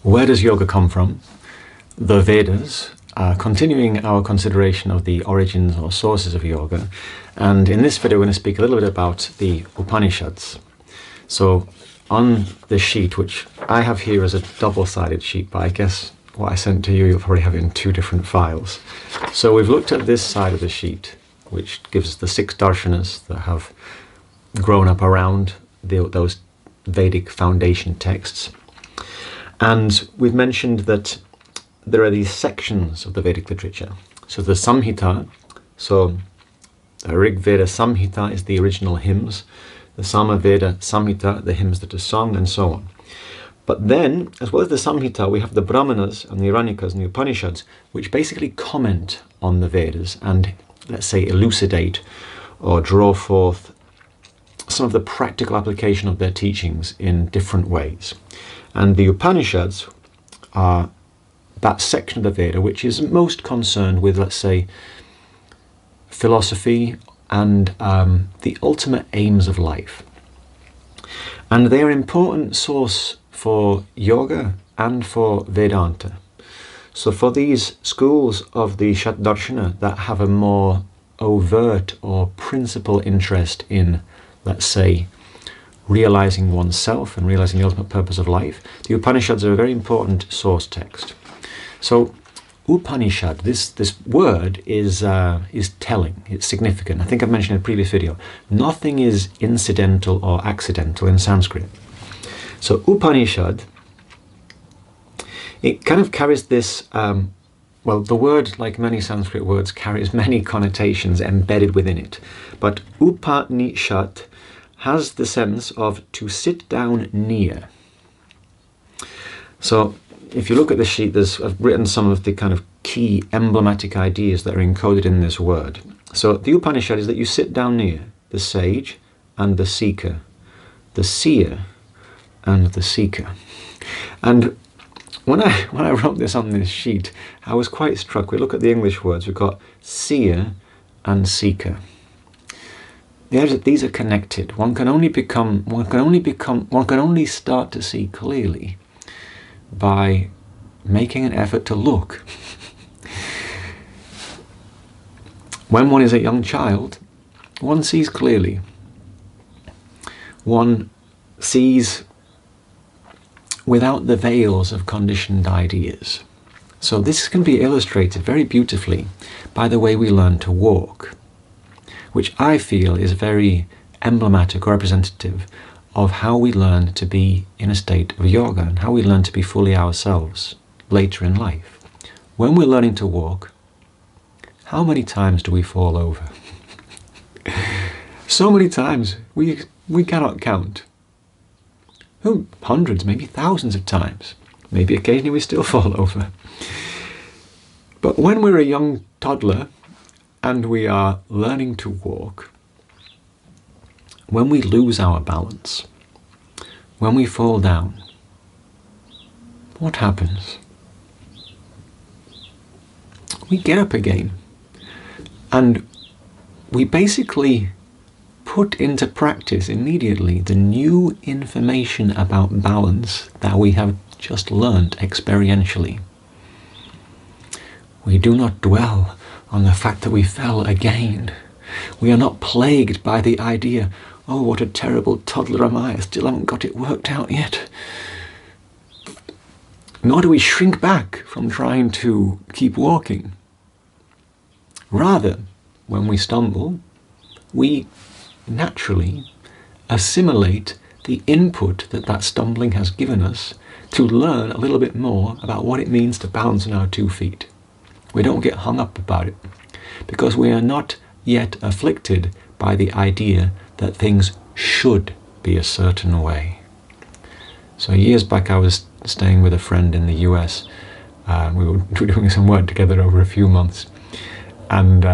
Where does yoga come from? The Vedas, continuing our consideration of the origins or sources of yoga. And in this video, we're going to speak a little bit about the Upanishads. So on the sheet, which I have here as a double-sided sheet, but I guess what I sent to you, you'll probably have it in two different files. So we've looked at this side of the sheet, which gives the 6 darshanas that have grown up around those Vedic foundation texts. And we've mentioned that there are these sections of the Vedic literature. So the Samhita, so the Rig Veda Samhita is the original hymns, the Samaveda Samhita, the hymns that are sung, and so on. But then, as well as the Samhita, we have the Brahmanas and the Aranyakas and the Upanishads, which basically comment on the Vedas and, let's say, elucidate or draw forth some of the practical application of their teachings in different ways. And the Upanishads are that section of the Veda which is most concerned with, let's say, philosophy and the ultimate aims of life. And they are an important source for yoga and for Vedanta. So for these schools of the Shatdarshana that have a more overt or principal interest in, let's say, realizing oneself and realizing the ultimate purpose of life, the Upanishads are a very important source text. So Upanishad, this word is telling, it's significant. I think I've mentioned in a previous video, nothing is incidental or accidental in Sanskrit. So Upanishad, it kind of carries this, well, the word, like many Sanskrit words, carries many connotations embedded within it. But Upanishad has the sense of to sit down near. So if you look at the sheet, I've written some of the kind of key emblematic ideas that are encoded in this word. So the Upanishad is that you sit down near the sage and the seeker, the seer and the seeker. And when I wrote this on this sheet, I was quite struck. We look at the English words. We've got seer and seeker. These are connected. One can only start to see clearly by making an effort to look. When one is a young child, one sees clearly. One sees without the veils of conditioned ideas. So this can be illustrated very beautifully by the way we learn to walk, which I feel is very emblematic or representative of how we learn to be in a state of yoga and how we learn to be fully ourselves later in life. When we're learning to walk, how many times do we fall over? So many times we cannot count. Hundreds, maybe thousands of times. Maybe occasionally we still fall over. But when we're a young toddler and we are learning to walk, when we lose our balance, when we fall down, what happens? We get up again and we basically put into practice immediately the new information about balance that we have just learned experientially. We do not dwell on the fact that we fell again. We are not plagued by the idea, oh, what a terrible toddler am I still haven't got it worked out yet. Nor do we shrink back from trying to keep walking. Rather, when we stumble, we naturally assimilate the input that stumbling has given us to learn a little bit more about what it means to balance on our 2 feet. We don't get hung up about it because we are not yet afflicted by the idea that things should be a certain way. So years back I was staying with a friend in the US. We were doing some work together over a few months, and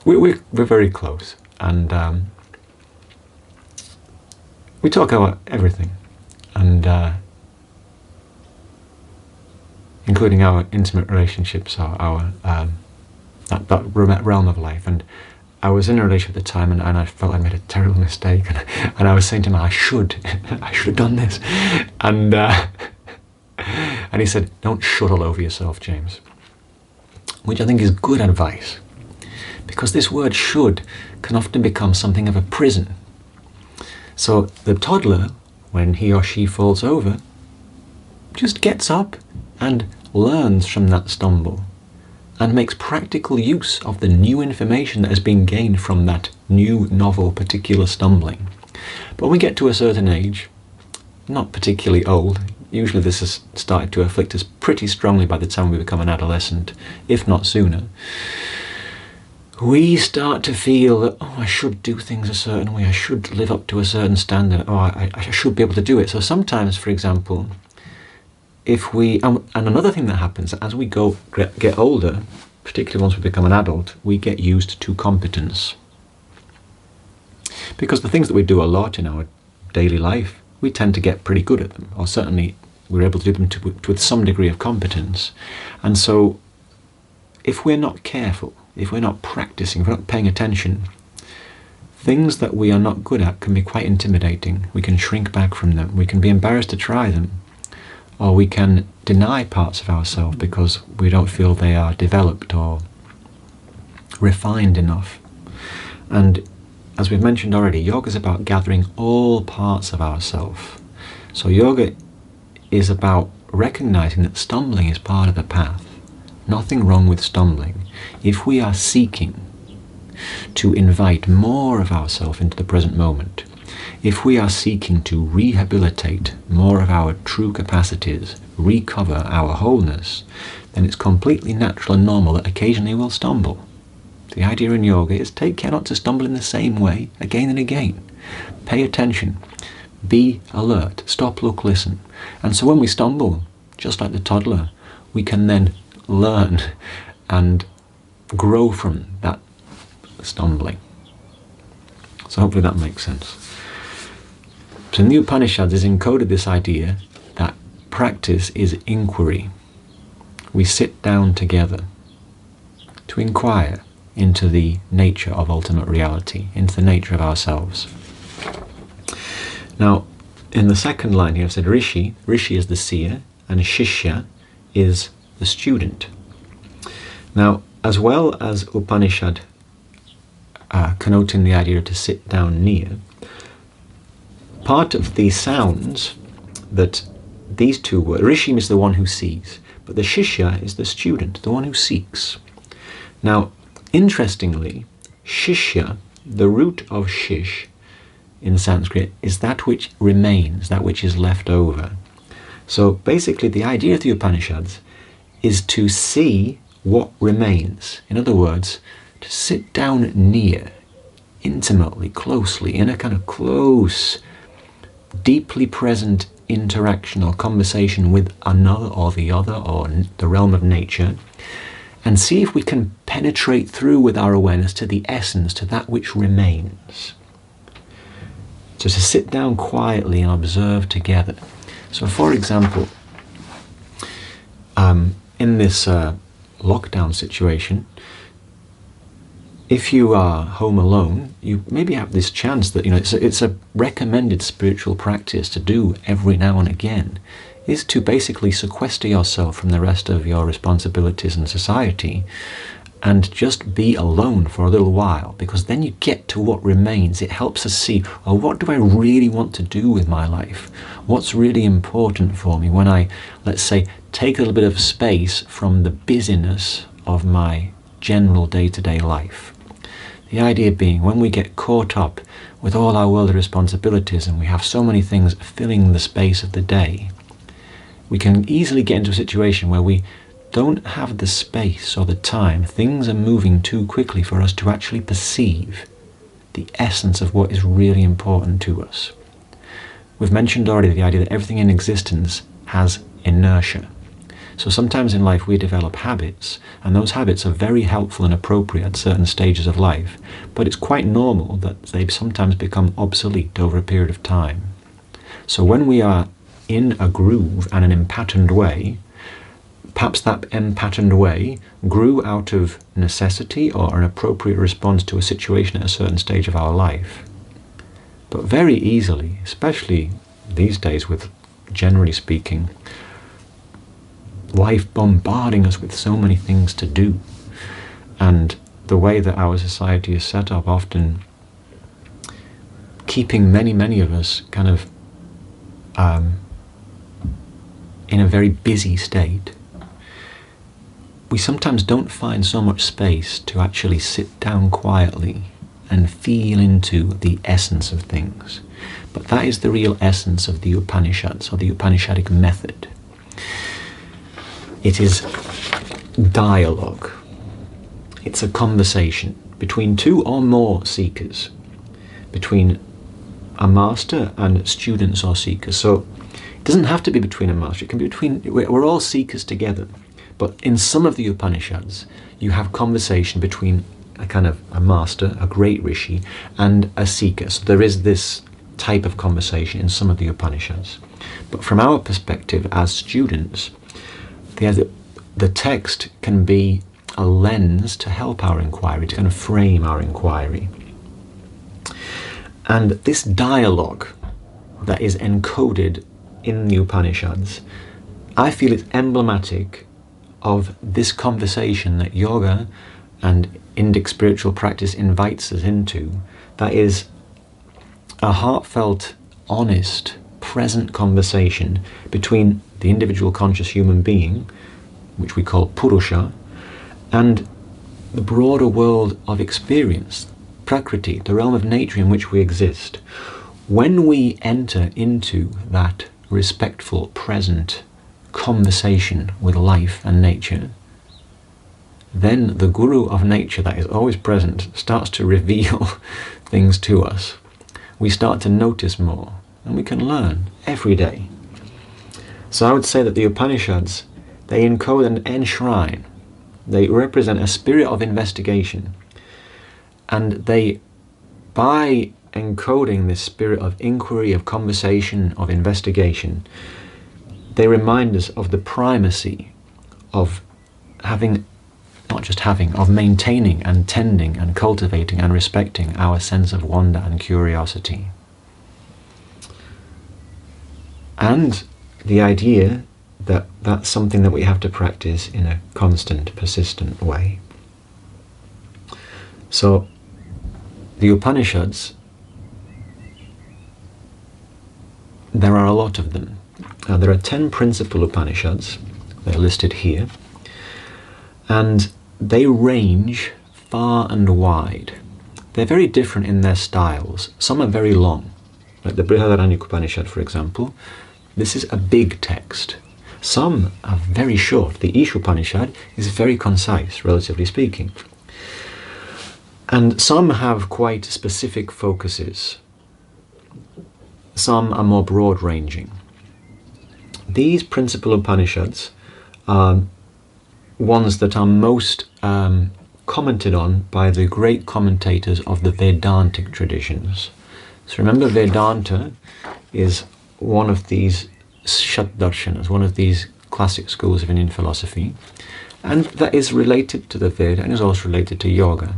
we're very close, and we talk about everything, and including our intimate relationships, our that realm of life. And I was in a relationship at the time, and I felt I made a terrible mistake, and I was saying to him, I should have done this, and And he said, don't shut all over yourself, James. Which I think is good advice. Because this word should can often become something of a prison. So the toddler, when he or she falls over, just gets up and learns from that stumble and makes practical use of the new information that has been gained from that new, novel, particular stumbling. But when we get to a certain age, not particularly old, usually this has started to afflict us pretty strongly by the time we become an adolescent, if not sooner, we start to feel that, oh, I should do things a certain way, I should live up to a certain standard, oh, I should be able to do it. So sometimes, for example, if we, and another thing that happens, as we get older, particularly once we become an adult, we get used to competence. Because the things that we do a lot in our daily life, we tend to get pretty good at them, or certainly we're able to do them with some degree of competence. And so if we're not careful, if we're not practicing, if we're not paying attention, things that we are not good at can be quite intimidating. We can shrink back from them. We can be embarrassed to try them. Or we can deny parts of ourselves because we don't feel they are developed or refined enough. And as we've mentioned already, yoga is about gathering all parts of ourselves. So yoga is about recognizing that stumbling is part of the path. Nothing wrong with stumbling. If we are seeking to invite more of ourselves into the present moment, if we are seeking to rehabilitate more of our true capacities, recover our wholeness, then it's completely natural and normal that occasionally we'll stumble. The idea in yoga is take care not to stumble in the same way again and again. Pay attention. Be alert. Stop, look, listen. And so when we stumble, just like the toddler, we can then learn and grow from that stumbling. So hopefully that makes sense. So in the Upanishads is encoded this idea that practice is inquiry. We sit down together to inquire into the nature of ultimate reality, into the nature of ourselves. Now, in the second line here, I've said Rishi. Rishi is the seer, and Shishya is the student. Now, as well as Upanishad connoting the idea to sit down near, part of the sounds that these two words, Rishi is the one who sees, but the Shishya is the student, the one who seeks. Now, interestingly, Shishya, the root of Shish in Sanskrit, is that which remains, that which is left over. So basically the idea of the Upanishads is to see what remains. In other words, to sit down near, intimately, closely, in a kind of close, deeply present interaction or conversation with another or the other or the realm of nature, and see if we can penetrate through with our awareness to the essence, to that which remains. So to sit down quietly and observe together. So for example, in this lockdown situation, if you are home alone, you maybe have this chance that, it's a recommended spiritual practice to do every now and again, is to basically sequester yourself from the rest of your responsibilities in society and just be alone for a little while, because then you get to what remains. It helps us see, oh, what do I really want to do with my life? What's really important for me when I, let's say, take a little bit of space from the busyness of my general day-to-day life. The idea being, when we get caught up with all our worldly responsibilities and we have so many things filling the space of the day, we can easily get into a situation where we don't have the space or the time. Things are moving too quickly for us to actually perceive the essence of what is really important to us. We've mentioned already the idea that everything in existence has inertia. So sometimes in life we develop habits, and those habits are very helpful and appropriate at certain stages of life, but it's quite normal that they sometimes become obsolete over a period of time. So when we are in a groove and an impatterned way, perhaps that impatterned way grew out of necessity or an appropriate response to a situation at a certain stage of our life. But very easily, especially these days with, generally speaking, life bombarding us with so many things to do. And the way that our society is set up, often keeping many of us kind of in a very busy state, we sometimes don't find so much space to actually sit down quietly and feel into the essence of things. But that is the real essence of the Upanishads, or the Upanishadic method. It is dialogue. It's a conversation between two or more seekers, between a master and students or seekers. So it doesn't have to be between a master, it can be between, we're all seekers together. But in some of the Upanishads, you have conversation between a kind of a master, a great rishi, and a seeker. So there is this type of conversation in some of the Upanishads. But from our perspective as students, the text can be a lens to help our inquiry, to kind of frame our inquiry. And this dialogue that is encoded in the Upanishads, I feel it's emblematic of this conversation that yoga and Indic spiritual practice invites us into, that is a heartfelt, honest, present conversation between the individual conscious human being, which we call Purusha, and the broader world of experience, Prakriti, the realm of nature in which we exist. When we enter into that respectful, present conversation with life and nature, then the Guru of nature that is always present starts to reveal things to us. We start to notice more, and we can learn every day. So I would say that the Upanishads, they encode and enshrine, they represent a spirit of investigation, and they, by encoding this spirit of inquiry, of conversation, of investigation, they remind us of the primacy of having, not just having, of maintaining and tending and cultivating and respecting our sense of wonder and curiosity. And the idea that that's something that we have to practice in a constant, persistent way. So, the Upanishads, there are a lot of them. There are 10 principal Upanishads, they're listed here, and they range far and wide. They're very different in their styles. Some are very long, like the Brihadaranyaka Upanishad, for example. This is a big text. Some are very short. The Isha Upanishad is very concise, relatively speaking. And some have quite specific focuses. Some are more broad-ranging. These principal Upanishads are ones that are most commented on by the great commentators of the Vedantic traditions. So remember, Vedanta is one of these Shat-darshanas, one of these classic schools of Indian philosophy, and that is related to the Veda and is also related to yoga.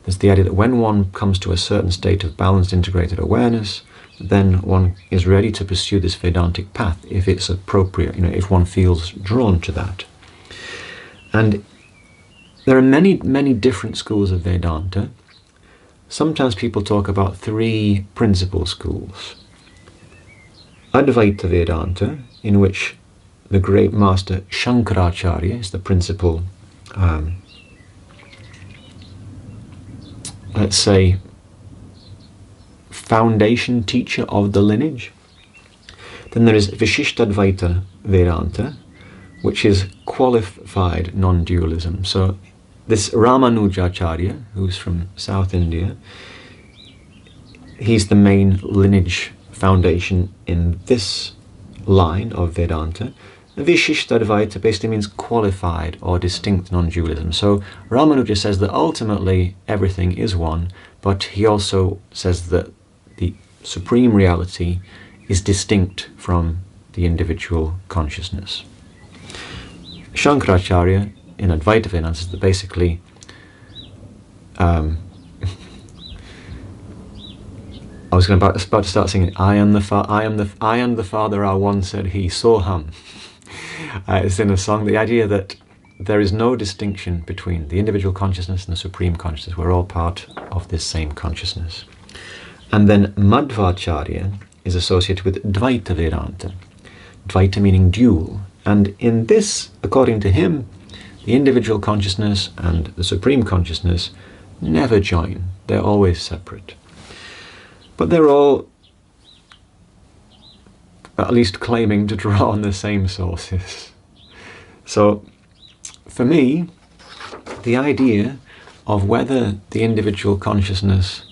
There's the idea that when one comes to a certain state of balanced integrated awareness, then one is ready to pursue this Vedantic path if it's appropriate, if one feels drawn to that. And there are many different schools of Vedanta. Sometimes people talk about 3 principal schools. Advaita Vedanta, in which the great master Shankaracharya is the principal, let's say, foundation teacher of the lineage. Then there is Vishishtadvaita Vedanta, which is qualified non-dualism. So this Ramanujacharya, who's from South India, he's the main lineage foundation in this line of Vedanta. Vishishtadvaita basically means qualified or distinct non-dualism. So Ramanuja says that ultimately everything is one, but he also says that the supreme reality is distinct from the individual consciousness. Shankaracharya in Advaita Vedanta says that basically I was about to start singing, I am the Father are one, said he, Soham. It's in a song, the idea that there is no distinction between the individual consciousness and the supreme consciousness. We're all part of this same consciousness. And then Madhvacharya is associated with Dvaita Vedanta. Dvaita meaning dual. And in this, according to him, the individual consciousness and the supreme consciousness never join. They're always separate. But they're all at least claiming to draw on the same sources. So, for me, the idea of whether the individual consciousness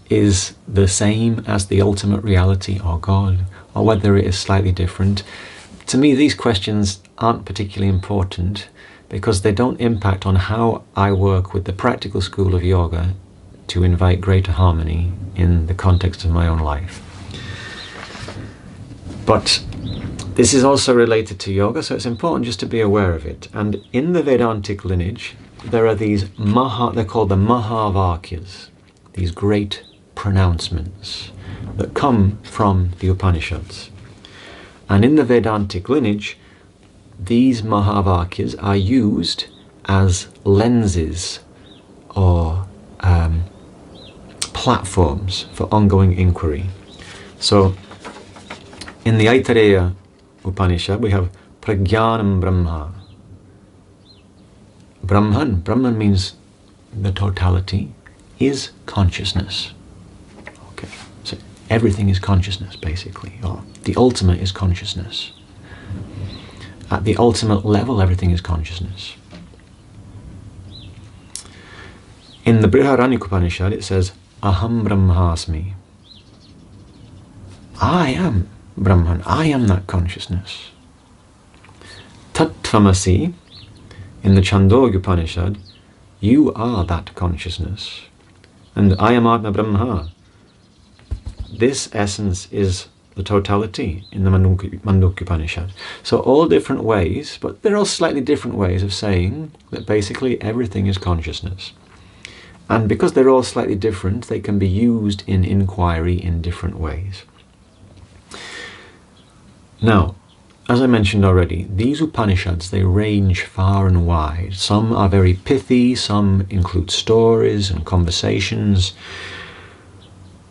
is the same as the ultimate reality or God, or whether it is slightly different, to me these questions aren't particularly important because they don't impact on how I work with the practical school of yoga to invite greater harmony in the context of my own life. But this is also related to yoga, so it's important just to be aware of it. And in the Vedantic lineage, there are these they're called the Mahavakyas, these great pronouncements that come from the Upanishads. And in the Vedantic lineage, these Mahavakyas are used as lenses or platforms for ongoing inquiry. So, in the Aitareya Upanishad, we have Prajnanam Brahma. Brahman means the totality, is consciousness. Okay, so everything is consciousness, basically, or the ultimate is consciousness. At the ultimate level, everything is consciousness. In the Brihadaranyaka Upanishad, it says, Aham Brahmasmi. I am Brahman, I am that consciousness. Tattvamasi, in the Chandogya Upanishad, you are that consciousness. And I am Atma Brahma. This essence is the totality in the Mandukya Upanishad. So all different ways, but they're all slightly different ways of saying that basically everything is consciousness. And because they're all slightly different, they can be used in inquiry in different ways. Now, as I mentioned already, these Upanishads, they range far and wide. Some are very pithy, some include stories and conversations.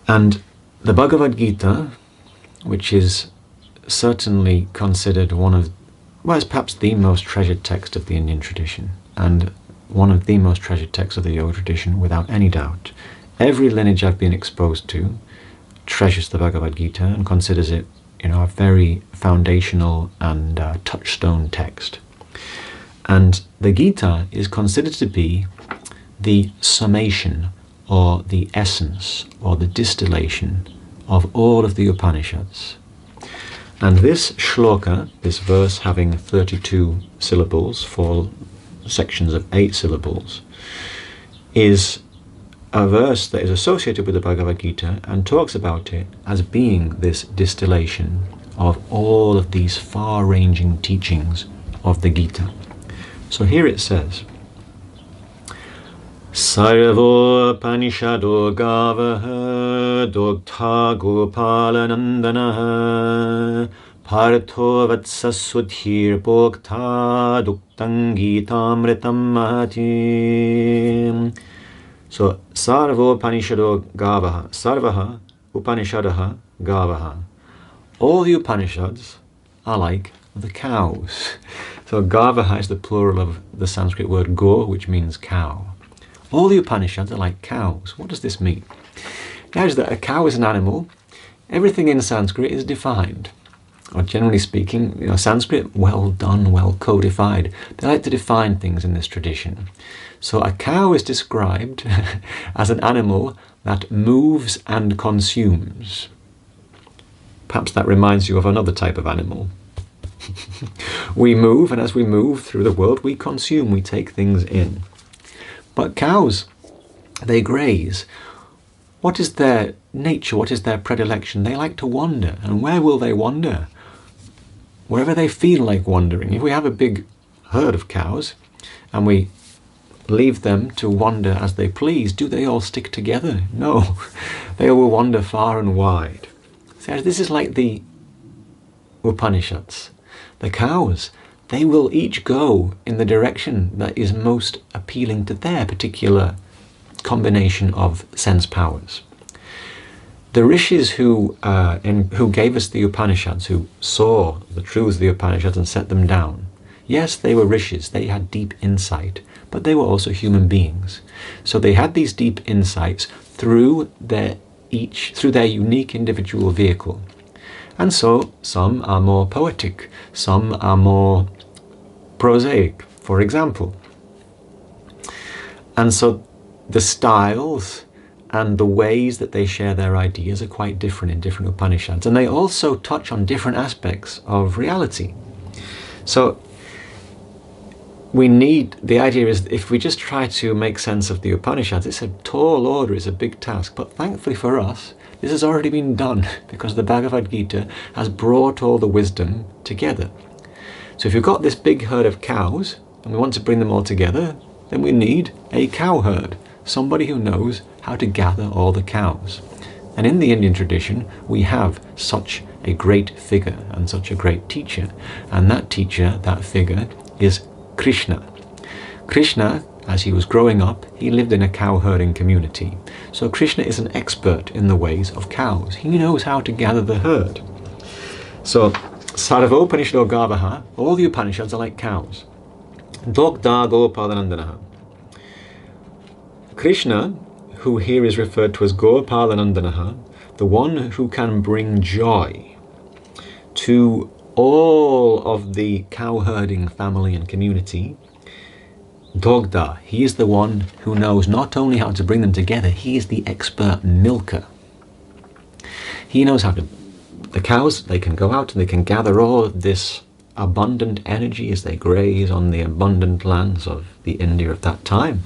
And the Bhagavad Gita, which is certainly considered one of, well, it's perhaps the most treasured text of the Indian tradition, and one of the most treasured texts of the yoga tradition, without any doubt. Every lineage I've been exposed to treasures the Bhagavad Gita and considers it, a very foundational and touchstone text. And the Gita is considered to be the summation, or the essence, or the distillation of all of the Upanishads. And this shloka, this verse having 32 syllables, 4 sections of 8 syllables, is a verse that is associated with the Bhagavad Gita and talks about it as being this distillation of all of these far-ranging teachings of the Gita. So here it says, Sarvo Upanishado Gavaha Dogtha Gopalanandanaha Partho Vatsasudhir Bhokta Duktam Gitamritam Mahati. So, Sarvo Upanishado Gavaha, Sarvaha Upanishadaha Gavaha. All the Upanishads are like the cows. So, Gavaha is the plural of the Sanskrit word go, which means cow. All the Upanishads are like cows. What does this mean? It means that a cow is an animal. Everything in Sanskrit is defined. Or generally speaking, Sanskrit, well done, well codified. They like to define things in this tradition. So a cow is described as an animal that moves and consumes. Perhaps that reminds you of another type of animal. We move, and as we move through the world, we consume, we take things in. But cows, they graze. What is their nature? What is their predilection? They like to wander. And where will they wander? Wherever they feel like wandering. If we have a big herd of cows and we leave them to wander as they please, do they all stick together? No, they will wander far and wide. So this is like the Upanishads. The cows, they will each go in the direction that is most appealing to their particular combination of sense powers. The rishis who gave us the Upanishads, who saw the truths of the Upanishads and set them down, yes, they were rishis, they had deep insight, but they were also human beings. So they had these deep insights through their unique individual vehicle. And so some are more poetic, some are more prosaic, for example. And so the styles and the ways that they share their ideas are quite different in different Upanishads. And they also touch on different aspects of reality. So the idea is, if we just try to make sense of the Upanishads, it's a tall order, it's a big task. But thankfully for us, this has already been done, because the Bhagavad Gita has brought all the wisdom together. So if you've got this big herd of cows, and we want to bring them all together, then we need a cow herd, somebody who knows how to gather all the cows. And in the Indian tradition, we have such a great figure and such a great teacher. And that teacher, that figure, is Krishna. Krishna, as he was growing up, he lived in a cow herding community. So Krishna is an expert in the ways of cows. He knows how to gather the herd. So, Sarva Upanishado Gavaha, all the Upanishads are like cows. Dogda Gopalanandanaha. Krishna, who here is referred to as Gopalanandanaha, the one who can bring joy to all of the cow-herding family and community, Dogda, he is the one who knows not only how to bring them together, he is the expert milker. He knows how to... The cows, they can go out and they can gather all of this abundant energy as they graze on the abundant lands of the India of that time.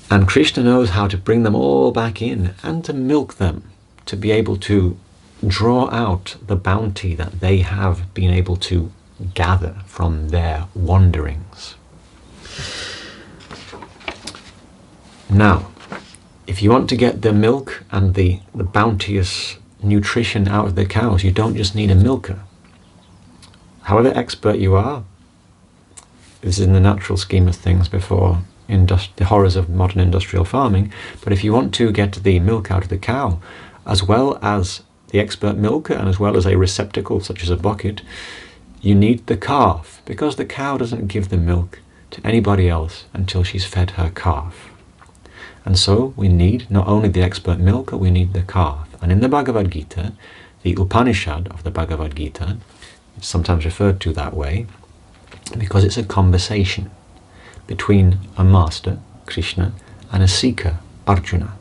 And Krishna knows how to bring them all back in and to milk them, to be able to draw out the bounty that they have been able to gather from their wanderings. Now, if you want to get the milk and the bounteous nutrition out of the cows, you don't just need a milker. However expert you are, this is in the natural scheme of things before the horrors of modern industrial farming, but if you want to get the milk out of the cow, as well as the expert milker and as well as a receptacle such as a bucket, you need the calf, because the cow doesn't give the milk to anybody else until she's fed her calf. And so we need not only the expert milker, we need the calf. And in the Bhagavad Gita, the Upanishad of the Bhagavad Gita, it's sometimes referred to that way, because it's a conversation between a master, Krishna, and a seeker, Arjuna.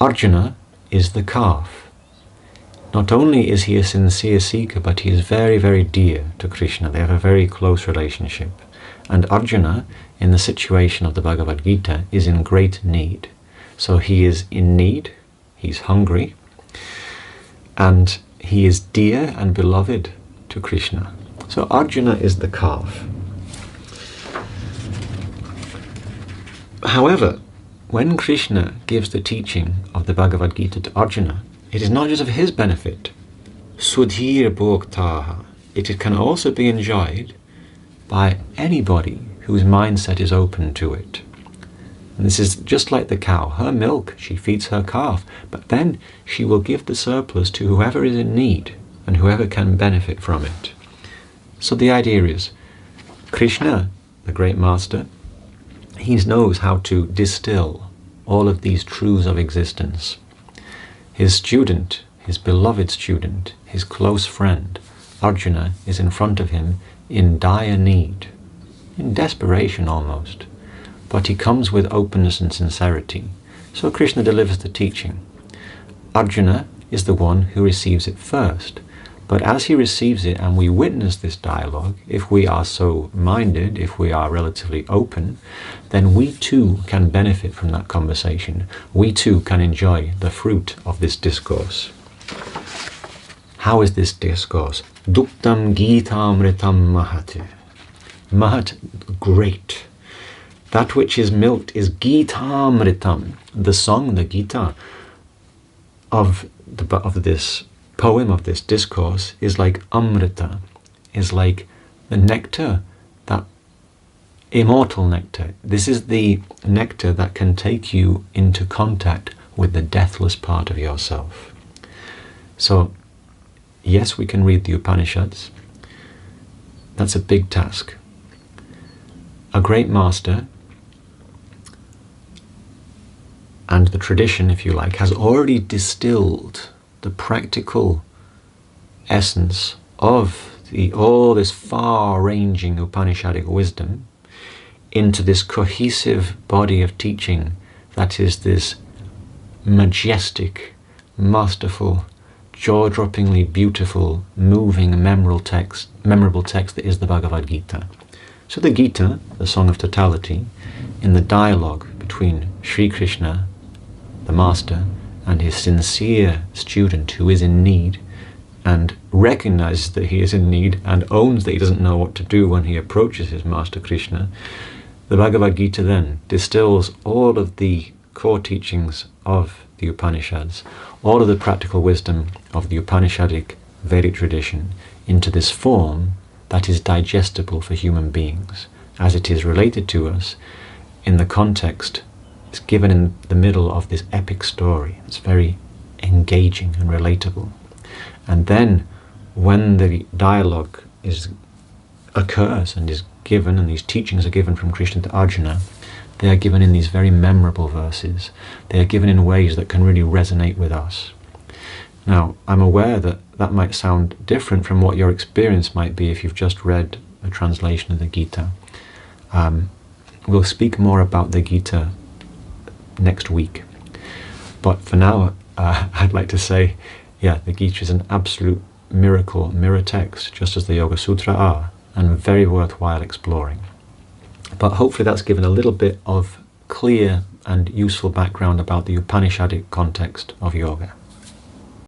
Arjuna is the calf. Not only is he a sincere seeker, but he is very, very dear to Krishna. They have a very close relationship. And Arjuna, in the situation of the Bhagavad Gita, is in great need. So he is in need, he's hungry, and he is dear and beloved to Krishna. So Arjuna is the calf. However, when Krishna gives the teaching of the Bhagavad Gita to Arjuna, it is not just of his benefit. Sudhir bhoktaha. It can also be enjoyed by anybody whose mindset is open to it. And this is just like the cow. Her milk, she feeds her calf, but then she will give the surplus to whoever is in need and whoever can benefit from it. So the idea is, Krishna, the great master, he knows how to distill all of these truths of existence. His student, his beloved student, his close friend, Arjuna, is in front of him in dire need, in desperation almost. But he comes with openness and sincerity. So Krishna delivers the teaching. Arjuna is the one who receives it first. But as he receives it and we witness this dialogue, if we are so minded, if we are relatively open, then we too can benefit from that conversation. We too can enjoy the fruit of this discourse. How is this discourse? Duktam Gitamritam Mahate. Mahat, great. That which is milked is Gitamritam, the song, the Gita of this poem, of this discourse, is like amrita, is like the nectar, that immortal nectar. This is the nectar that can take you into contact with the deathless part of yourself. So, yes, we can read the Upanishads. That's a big task. A great master, and the tradition, if you like, has already distilled the practical essence of all this far-ranging Upanishadic wisdom into this cohesive body of teaching that is this majestic, masterful, jaw-droppingly beautiful, moving, memorable text that is the Bhagavad Gita. So the Gita, the Song of Totality, in the dialogue between Sri Krishna, the master, and his sincere student who is in need, and recognizes that he is in need and owns that he doesn't know what to do when he approaches his master Krishna, the Bhagavad Gita then distills all of the core teachings of the Upanishads, all of the practical wisdom of the Upanishadic Vedic tradition into this form that is digestible for human beings, as it is related to us in the context. It's given in the middle of this epic story. It's very engaging and relatable. And then when the dialogue occurs and is given, and these teachings are given from Krishna to Arjuna, they are given in these very memorable verses. They are given in ways that can really resonate with us. Now, I'm aware that that might sound different from what your experience might be if you've just read a translation of the Gita. We'll speak more about the Gita next week. But for now, I'd like to say, yeah, the Gita is an absolute miracle, mirror text, just as the Yoga Sutra are, and very worthwhile exploring. But hopefully that's given a little bit of clear and useful background about the Upanishadic context of yoga.